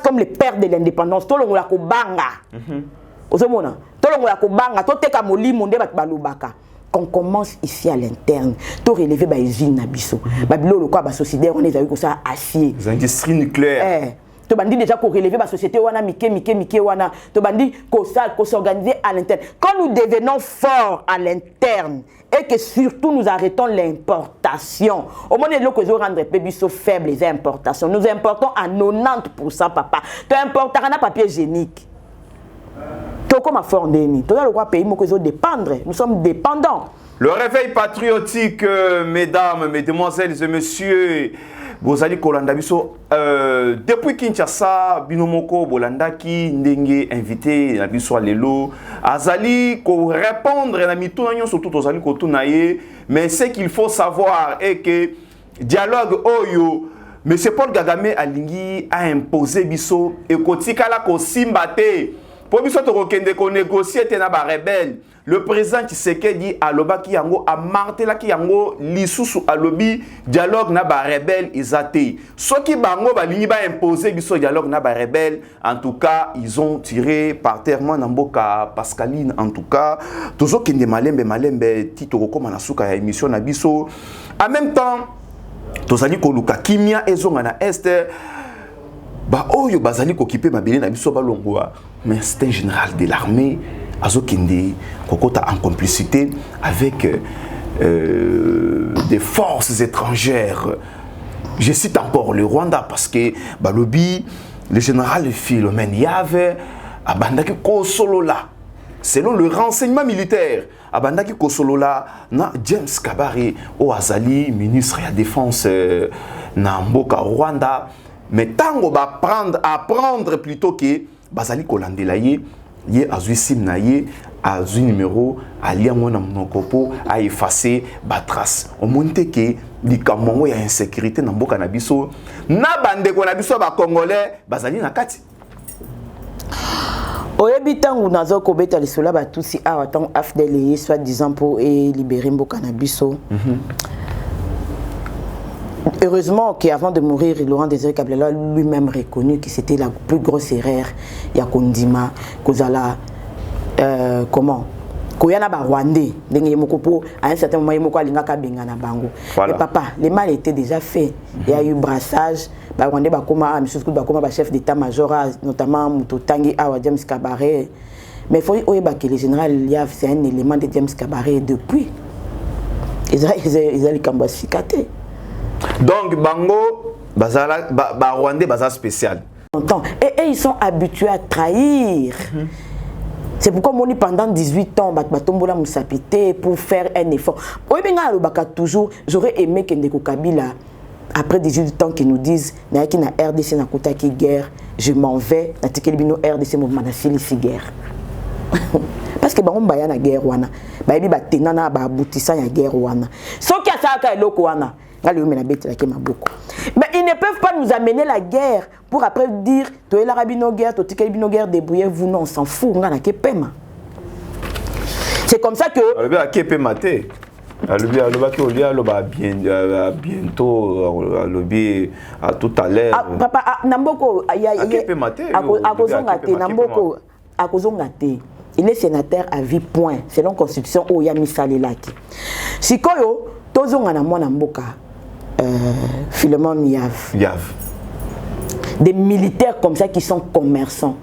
comme les pères de l'indépendance. To longola ko banga. Qu'on commence ici à l'interne, to relever ba usine na biso. Ba bilo le quoi ba société on les a eu comme ça acier. Les industries nucléaires. To bandi déjà qu'on relever la société wana mike wana. To bandi qu'on s'organiser à l'interne. Quand nous devenons forts à l'interne et que surtout nous arrêtons l'importation. Au moins nous que rendre pébiso faible les importations. Nous importons à 90% papa. Tu importes un papier hygiénique. Tu comme fort d'eni. Tu dois le droit pays mo que dépendre. Nous sommes dépendants. Le réveil patriotique, mesdames, mesdemoiselles et messieurs, Bozali Kolanda biso depuis Kinshasa binomoko Bolanda ki ndenge invité na biso lelo azali ko répondre na mituna nyon surtout ozali ko tunaye mais ce qu'il faut savoir est que dialogue oyo monsieur Paul Kagame alingi a imposé biso et kotikala ko simbate pour biso to kokende ko négocier te na ba rebelle. Le président Tshisekedi aloba ki yango a martela ki yango lisusu alobi dialogue na ba rebelle izate. Soki bango balingi ba imposer biso dialogue na ba rebelle, en tout cas ils ont tiré par terre moi na mboka Pascaline en tout cas tozo kende malembe tito kokoma na suka ya émission na biso. En même temps tozali koluka kimia ezonga na este ba oyo bazali kokipe mabele na biso balongwa mais c'est un général de l'armée Azokinde Kokota en complicité avec des forces étrangères. Je cite encore le Rwanda parce que Balobi, le général Philomène Yave, Abandaki Kosolola, selon le renseignement militaire, Abandaki Kosolola, na James Kabare, au Azali, ministre de la Défense na Mboka Rwanda, mais tango va apprendre plutôt que Bazali Kolandelaye. Yé azui sim na yé azui numéro alia mona monokopo a effacer ba trace o monte ke likambo ya insécurité na mboka na biso na bande ko na biso ba congolais bazali na kati oyebi tangu nazo ko beta lisola ba tusi awa tant afdeli soit disant pour libérer mboka na biso. Heureusement qu'avant de mourir, Laurent Désiré Kabila lui-même reconnu que c'était la plus grosse erreur. Il y a Kondima, Kozala, comment Koyana ba Rwandais, à un certain moment, il y a Bengana Bango. Mais papa, les mal étaient déjà faits. Il y a eu brassage, Rwandais, chef d'état-major, notamment Moutotangi, Awa James Kabaré. Mais il faut que le général Liav, c'est un élément de James Kabaré depuis. Ils ont les cambasicatés. Donc, Bango, Rwandais, Baza spécial. Et ils sont habitués à trahir. C'est pourquoi moi, pendant 18 ans, pour faire un effort. Toujours, j'aurais aimé que Ndeko Kabila, après 18 ans, qu'ils nous disent na RDC na kotaki guerre, je m'en vais, na tikelibino RDC mouvement na filisi guerre. Parce que on baya na guerre wana, bayebi ba tenana ba aboutissant ya guerre wana. Soki asaka eloko wana. Mais ils ne peuvent pas nous amener la guerre pour après dire tu es l'arabino guerre, tu es l'arabino guerre, débrouillez-vous. Non, on s'en fout. C'est comme ça que. Bientôt, à tout à l'heure. Papa, Namboko, il est sénateur à vie point, selon la constitution où il y a mis ça là. Si Koyo, Tozonga na mwana mboka. Philemon Yav. Des militaires comme ça qui sont commerçants.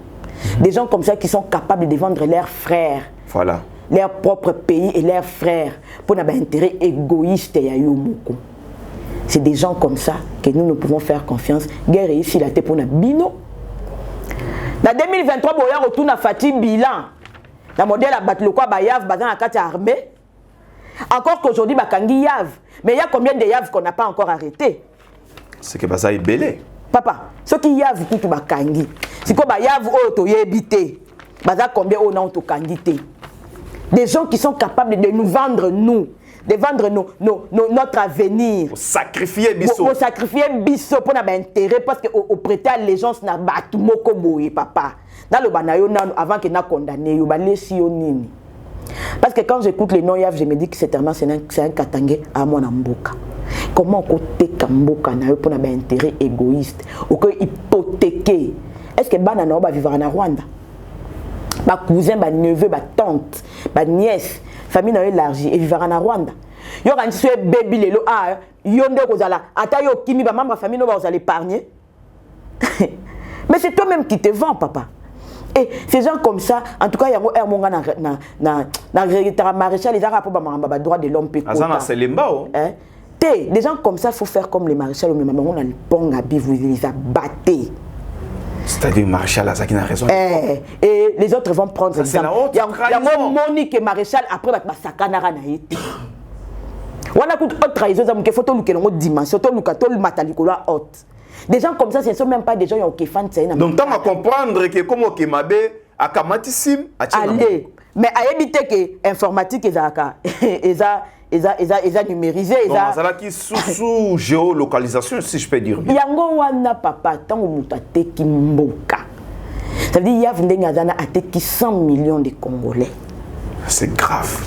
Des gens comme ça qui sont capables de vendre leurs frères. Voilà. Leur propre pays et leurs frères pour un intérêt égoïste. C'est des gens comme ça que nous pouvons faire confiance. Guerre ici, la pour un bino. En 2023, il y a un retour à Fatih bilan. La modèle a battu le quoi, Yav, dans la carte armée. Encore qu'aujourd'hui, Bakangi Yav. Mais il y a combien de Yav qu'on n'a pas encore arrêté? C'est que ça est belé. Papa, ce qui Yav tout Bakangi. C'est quoi Yav auto yébité. Baza combien on a auto kangité. Des gens qui sont capables de nous vendre de vendre notre avenir. Pour sacrifier biso. Pour sacrifier biso pour notre intérêt parce que au prêter allégeance na batu moko boye papa. Dans le banayo avant que na condamné yo ba lesi yo nini. Parce que quand j'écoute les non-yav, je me dis que c'est un katangé à mon amboka. Comment côté kamboka na pour un intérêt égoïste ou que hypothéquer. Est-ce que banana va vivre en Rwanda? Ba cousin, ba neveu, ba tante, ba nièce, famille na élargie et vivre en Rwanda. Yo quand tu es baby lelo yo nde kozala ata yo kimi ba membre famille no ba vous allez épargner. c'est toi-même qui te vends, papa. Et ces gens comme ça, en tout cas, il y a un maréchal, les Arabes ont le droit de l'homme. C'est l'embao. Des gens comme ça, il faut faire comme les maréchals, on a le bon habit, vous les abattez. C'est-à-dire maréchal, ça qui n'a raison. Et les autres vont prendre exemple. Il y a Monique et maréchal, après, il va sakanara na été. On a une autre trahison, il faut que l'on dimension, des gens comme ça, ce ne sont même pas des gens qui font ça. Donc, tu as comprendre que comme Okemabe, à Kamatissim, allez, mais à éviter que l'informatique est numérisé. Donc, ça qui sous géolocalisation, si je peux dire. Il y a un papa, tant que tu qui mboka. Ça veut dire qu'il y a 100 millions de Congolais. C'est grave.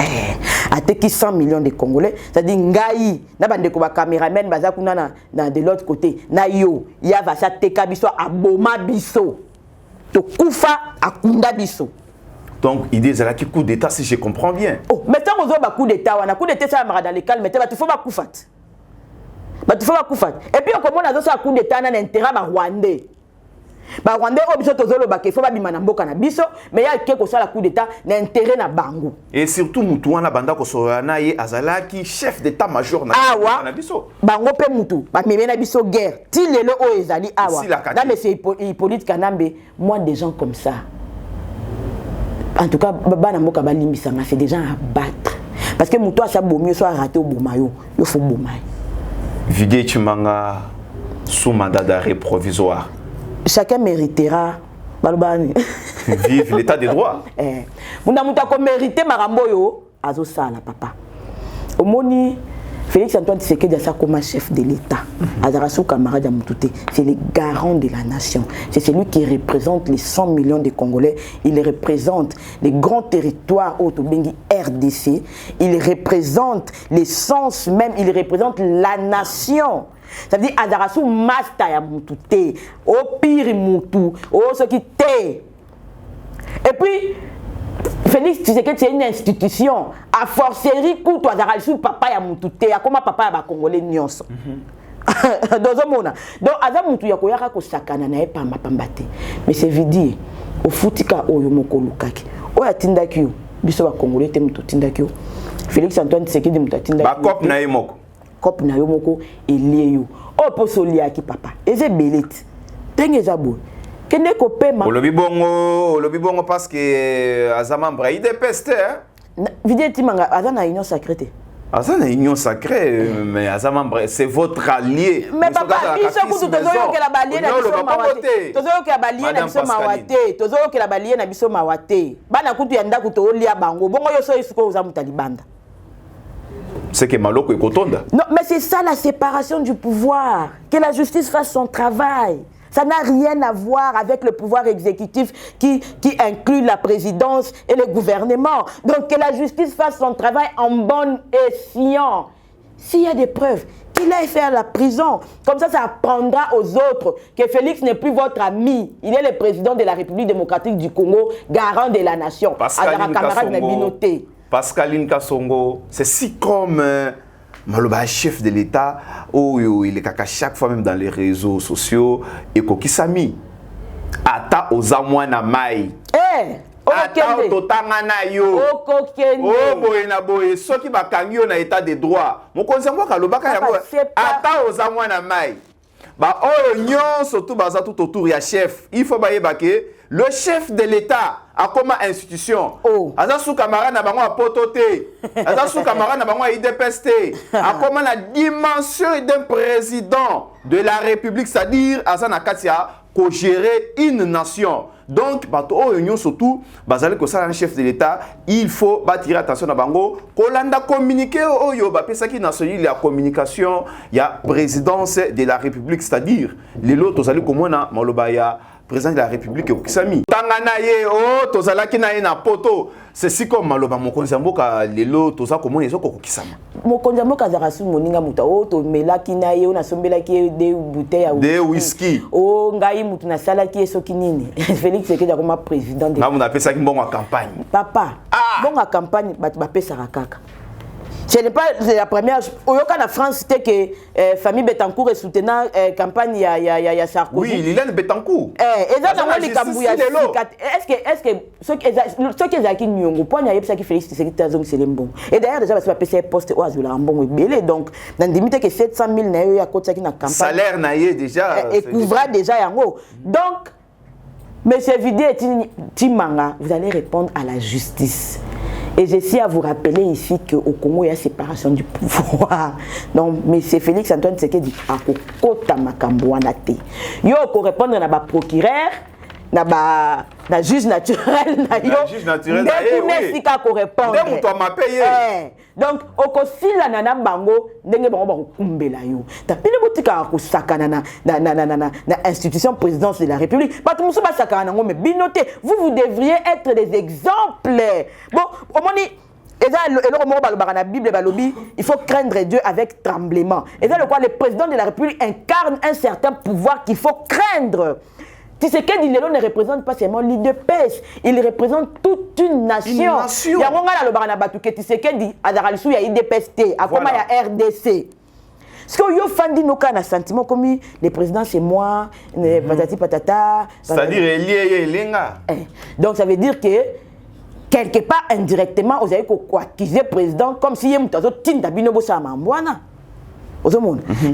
À 100 millions de Congolais, c'est-à-dire Ngaï, na bande ko ba caméraman baza kuna na de l'autre côté, na yo, ya va sa teka biso aboma biso. To kufa akunda biso. Donc idée c'est là qui coup d'état si je comprends bien. Oh, mais tant ozo ba coup d'état wana, coup d'état ça mara dans les calmes, mais tu faut ba kufat. Ba tu faut ba kufat. Et puis on commence à ça coup d'état na intérêt ba Rwandais. Ba Rwandais obiso tozolo ba ke faut ba bimana mboka na biso, mais ya ke ko ça la coup d'état na intérêt na bango. Et surtout mutu wana banda ko soyana ye azalaki chef d'état-major na biso. Bango pe mutu, ba meme na biso guerre. Ti lelo o ezali awa. Dans monsieur Hippolyte Kanambe, moi des gens comme ça. En tout cas, bana mboka ba limbisanga, c'est des gens à battre. Parce que mutu a sa bomio soit raté au bomayo, il faut bomay. Vidé Chimanga sous mandat d'arrêt provisoire. Chacun méritera. Vive l'état des droits. Muna ko mériter maramboyo azo sala papa. Omoni Félix Antoine Tshisekedi a comme chef de l'État. Azarasu camarade ya Mutute, c'est le garant de la nation. C'est celui qui représente les 100 millions de Congolais. Il représente les grands territoires autobengi RDC. Il représente l'essence même. Il représente la nation. Ça veut dire Azarasu masta ya Mutute. Au pire Mutu. Au ce qui t'est. Et puis Félix Tshisekedi c'est une institution. A forcerie coup toi Azarasu papa ya Mutute. Ya comment papa ya ba Congolais nyonso. Donc Azam Mutu ya koyaka ko sakana na epamba pambate. Mais c'est vidi au futika oyo moko lukaki. Oya tindaki yo. Biso ba Congolais te mutu tindaki yo. Félix Antoine Tshisekedi mutu tindaki. Ba cop na yemoko. Cop na yomoko elie yo. O poso liaki papa. Eze belete. Tenge zabo. Kende ko pema. Olobi bongo parce que Azamambra il dépeste hein. Vidi timanga Azana union sacrée. Azana union sacrée mais Azamambra c'est votre allié. Mais papa, il se coûte tozoyo que la balier na biso mawate. Tozoyo que la balier na biso mawate. Tozoyo que la balier na biso mawate. Bana kutu ya ndaku to lia bango. Bongo yo so isuko uza mutalibanda. C'est que Maloko est cotonda. Non, mais c'est ça la séparation du pouvoir. Que la justice fasse son travail. Ça n'a rien à voir avec le pouvoir exécutif qui inclut la présidence et le gouvernement. Donc que la justice fasse son travail en bonne et science. S'il y a des preuves, qu'il aille faire la prison. Comme ça apprendra aux autres que Félix n'est plus votre ami. Il est le président de la République démocratique du Congo, garant de la nation. Pascaline Kassongo, c'est si comme Maloba chef de l'État, où il est à chaque fois même dans les réseaux sociaux, et Kokisami, Ata Ozamwana Mai. Ata Ototangana yo. Oh boye na boye, ceux qui bakangyo na état de droit. Mon conseil moi kalobaka yango. Ata Ozamwana Mai. Ba oh nyon surtout baza tout autour ya chef. Il faut baye baké. Le chef de l'État a comme institution. Aza sous camarade na bango a pototé. Aza sous camarade na bango a IDPST. A comme la dimension d'un président de la République, c'est-à-dire Aza na katia ko gérer une nation. Donc bato union surtout bazali ko ça un chef de l'État, il faut tirer attention na bango. Kolanda communiquer oyo ba pesa ki national la communication, il y a présidence de la République, c'est-à-dire les lots tozali komona maloba ya président de la République Okisami. Tangana ye o tozala ki na ye na poto. C'est si comme maloba mokonzi mboka lelo toza komona ezo kokisama. Mokonzi mboka zarasu moninga muta o to melaki na ye na sombela ki de bouteille de whisky. O ngai mutu na sala ki eso kinini. Félix Tshisekedi comme président de. Na muna pesa ki mbongo campagne. Papa. Bongo campagne ba pesa kaka. Ce n'est pas la première. Au en France, c'était que famille Betancourt est soutenant campagne ya Sarkozy. Oui, Liliane Betancourt. Est-ce que ceux qui ont qui nyongo point y a ça qui Félix Tshisekedi Tazong c'est bon. Et d'ailleurs déjà parce que PC poste au azula bon belé donc dans limite que 700 000 na yo ya côté qui na campagne. Salaire na yé déjà et couvrira déjà yango. Donc monsieur Vidé Timanga, vous allez répondre à la justice. Et j'essaie à vous rappeler ici qu'au Congo, il y a séparation du pouvoir. Donc, M. Félix Antoine Tshisekedi a kokota makambo wana te. Yo ko répondre na ba procureur, na juge naturel na yo. Juge naturel na yo. Oui. Ko répondre. Ndé muto ma payé. Donc, oko sila na bango ndenge bango ba kumbela yo. Ta pile botika ko sakana na institution présidence de la République. Pas tout muso ba sakana ngo mais binoté, vous devriez être des exemples. Bon, au moins la Bible, il faut craindre Dieu avec tremblement. Et c'est le quoi le président de la République incarne un certain pouvoir qu'il faut craindre. Tshisekedi Lelo ne représente pas seulement l'IDPS, il représente toute une nation. Il y a un barana batuke Tshisekedi Azaralisu ya IDPS, à comment il y a RDC. Parce que yo fandi no kana sentiment comme le président c'est moi, patati patata. C'est-à-dire lié lenga. Donc ça veut dire que quelque part indirectement vous avez accuser le président comme si il y a tinda binobo sa mambwana.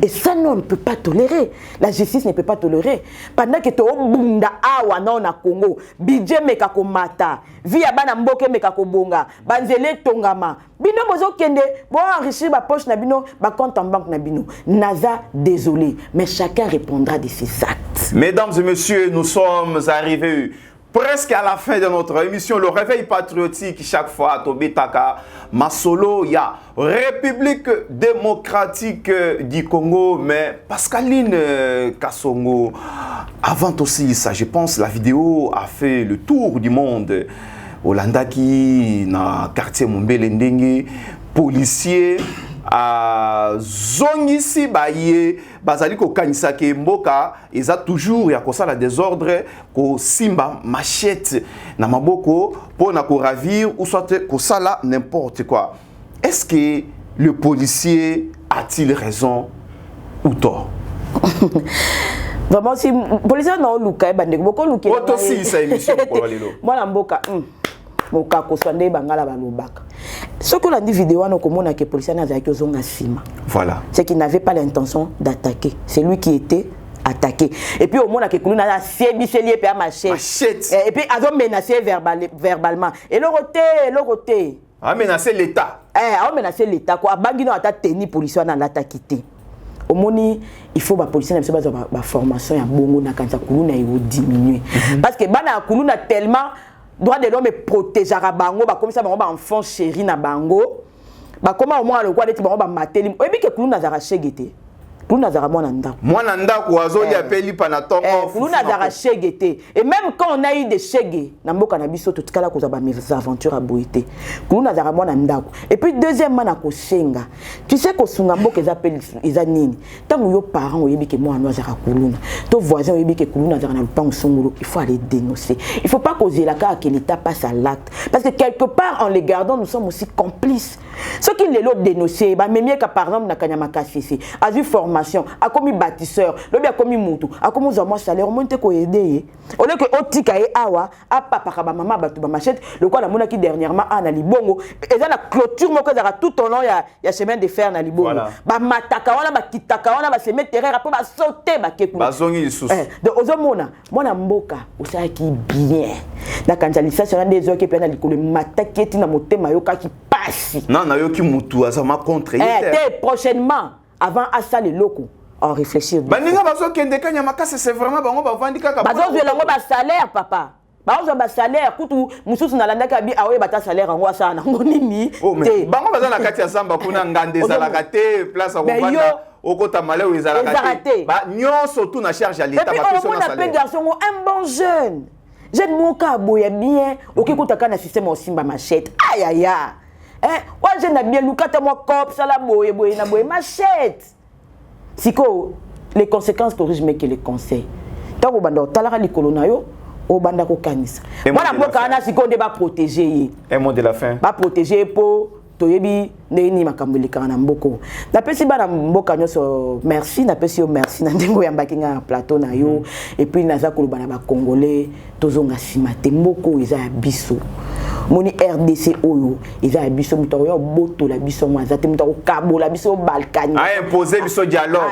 Et ça, non, on ne peut pas tolérer. La justice ne peut pas tolérer. Pendant que tu as awa na Congo, budget mekako mata, via bana mboke mekako bonga, banzele tongama. Bino bozo kende, bon enrichir ba poche na bino, ba compte en banque na bino. Naza, désolé, mais chacun répondra de ses actes. Mesdames et messieurs, nous sommes arrivés presque à la fin de notre émission, le réveil patriotique, chaque fois à Tobetaka, Masolo, il y a République démocratique du Congo, mais Pascaline Kassongo, avant aussi ça, je pense la vidéo a fait le tour du monde. Olandaki, na quartier Mombele Ndenge, policier, à Zongisi Baye, Bazali ko kanisa ke mboka, ils a toujours ya kosa la désordre, ko simba machette na maboko pour na ko ravir ou soit ko sala n'importe quoi. Est-ce que le policier a-t-il raison ou tort? Vraiment si le policier non luka bande boko luka. Auto si ça émission pour aller là. Moi na mboka moka ko swande bangala balobaka. Ce que l'on dit vidéo, on a que les policiers n'avaient pas voilà. C'est qu'il n'avait pas l'intention d'attaquer. C'est lui qui était attaqué. Et puis au moins, on a sébicelé et machette. Et puis, ils ont menacé verbalement. Et le roté. A menacé l'État. A menacé l'État. Quoi, Bangino a tenu les policiers dans l'attaque. Au moins, il faut que les policiers aient une formation à Bongo, quand ils diminuer. Parce que Bana Kuluna tellement. Droit de l'homme protéger bango ba comme ça bango ba enfant chéri na bango ba comment au moins le quoi d'être bango ba mateli et puis que kuluna zara chegete kuluna zara mwana ndako azoli appeli panatongo kuluna zara chegete et même quand on a eu des chege na mboka na biso totikala ko za ba mes aventures à boité kuluna zara mwana ndako et puis deuxièmement na ko senga tu sais ko sunga mboka ezapeli ezanini tango yo parent oyebi ke mwana zara kuluna to voisin oyebi ke kuluna zara na lupango songolo il faut aller dénoncer il faut pas causer la cas que l'État passe à l'acte parce que quelque part en les gardant nous sommes aussi complices ceux qui les l'ont dénoncé ba même que par exemple na kanyamaka cc a vu formation a commis bâtisseur le bien commis mutu a commis moi salaire monte ko aider au lieu que otika e awa a papa ba maman batu ba machette le quoi la mona qui dernièrement a na libongo et ça la clôture moko za tout au long ya chemin de fer na libongo ba mataka wana ba kitaka wana ba se mettre terrain après ba sauter ba keku ba zongi sous donc ozomona mona mboka osaki bien na kanjalisa sur des oki pe na likolo mataki eti na motema yoka qui passe non na yoki mutu azama contre prochainement avant à ça les locaux en réfléchir baninga bazo kende kanya makase c'est vraiment bango ba vandi kaka bazo zelango ba salaire papa bazo ba salaire kutu mususu na landaka bi awe bata salaire ngo asana ngo nini te bango baza na kati ya samba kuna ngande za la kate place à Rwanda okota malé ou za la kate ba nyonso tout na charge à l'état ba personne na salaire garçon un bon jeune moka boya bien okikuta na système au simba machette aïe aïe ouais, je n'ai bien loukata moi cop ça la boye na boye machette. Siko les conséquences corrigent mais que les conseils. Tant que banda talara likolo na yo o banda ko kanisa. Moi na boka na siko de ba protéger. Un mot de la fin. Ba protéger pour toyebi ndeni makambulika na mboko na pesi bana mboka nyoso merci na pesi yo merci na ndengo ya mbakinga plateau na yo et puis naza koloba na ba congolais tozonga simate mboko eza ya biso moni RDC oyo eza ya biso mutoro yo boto la biso mwaza te mutoro kabola biso balkani a imposé biso dialogue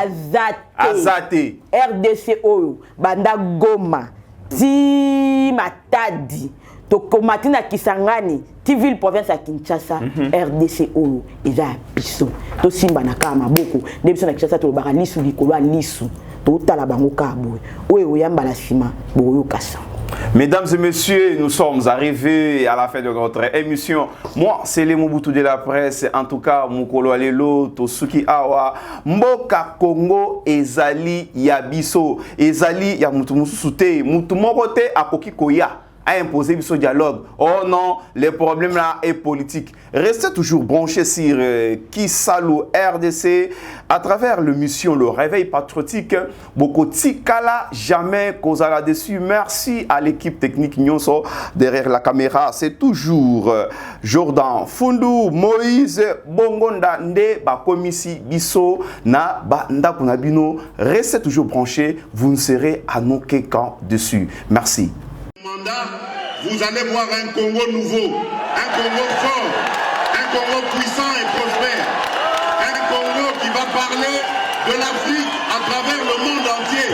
azate RDC oyo banda Goma ti Matadi to komati na Kisangani ti ville province ya Kinshasa RDC oyo eza ya biso to simba na kama maboko nde biso na Kinshasa to baka lisu likolo lisu to tala bango kabo oyo yamba la sima boyo kasa. Mesdames et messieurs, nous sommes arrivés à la fin de notre émission. Moi, c'est le Mobutu de la presse. En tout cas, Mukolo Alelo, Tosuki Awa, Mboka Congo, Ezali Yabiso, Ezali Yamutumusute, Mutumokote Akoki Koya a imposé ce dialogue. Oh non, le problème là est politique. Restez toujours branchés sur Kisalou RDC à travers l'émission Le Réveil Patriotique. Bokoti Kala, jamais Kozala dessus. Merci à l'équipe technique Nyonso derrière la caméra. C'est toujours Jordan Fundu, Moïse Bongonda Nde Bakomisi Bisso na Banda Kunabino. Restez toujours branchés. Vous ne serez à nos qu'un dessus. Merci. Vous allez voir un Congo nouveau, un Congo fort, un Congo puissant et prospère, un Congo qui va parler de l'Afrique à travers le monde entier.